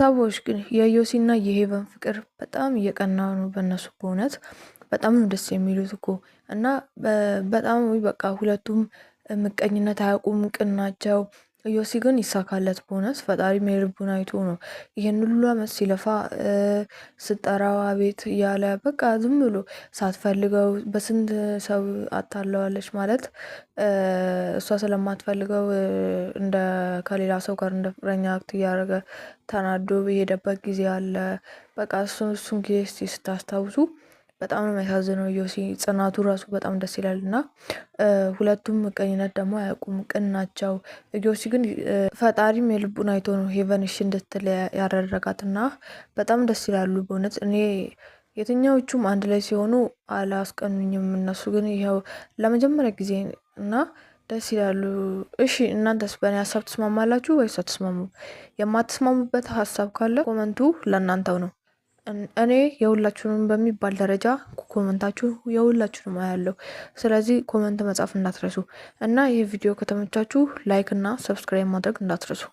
ሀሳቦች ግን የዮሲና የሄቨን ፍቅር በጣም እየቀና ነው በእነሱ በእውነት በጣም ነው ደስ የሚሉት እኮ እና በጣም በቃ ሁለቱም ምቀኝነት አያውቁም፣ ቅን ናቸው። ዮሲ ግን ይሳካለት በእውነት ፈጣሪ የልቡን አይቶ ነው ይሄን ሁሉ አመት ሲለፋ ስጠራው አቤት እያለ በቃ ዝም ብሎ ሳትፈልገው በስንት ሰው አታለዋለች ማለት እሷ ስለማትፈልገው እንደ ከሌላ ሰው ጋር እንደ ፍቅረኛ አክት እያደረገ ተናዶ በሄደበት ጊዜ አለ። በቃ እሱን ጊዜ እስቲ ስታስታውሱ በጣም ነው የሚያሳዝነው። ዮሲ ጽናቱ ራሱ በጣም ደስ ይላል እና ሁለቱም ምቀኝነት ደግሞ አያውቁም፣ ቅን ናቸው። ዮሲ ግን ፈጣሪም የልቡን አይቶ ነው ሄቨን እሺ እንድትል ያደረጋት እና በጣም ደስ ይላሉ በእውነት። እኔ የትኛዎቹም አንድ ላይ ሲሆኑ አላስቀኑኝም። እነሱ ግን ይኸው ለመጀመሪያ ጊዜ እና ደስ ይላሉ። እሺ እናንተስ በእኔ ሀሳብ ትስማማላችሁ ወይስ አትስማሙ? የማትስማሙበት ሀሳብ ካለ ኮመንቱ ለእናንተው ነው። እኔ የሁላችሁንም በሚባል ደረጃ ኮመንታችሁ የሁላችሁንም አያለው። ስለዚህ ኮመንት መጻፍ እንዳትረሱ እና ይህ ቪዲዮ ከተመቻችሁ ላይክ እና ሰብስክራይብ ማድረግ እንዳትረሱ።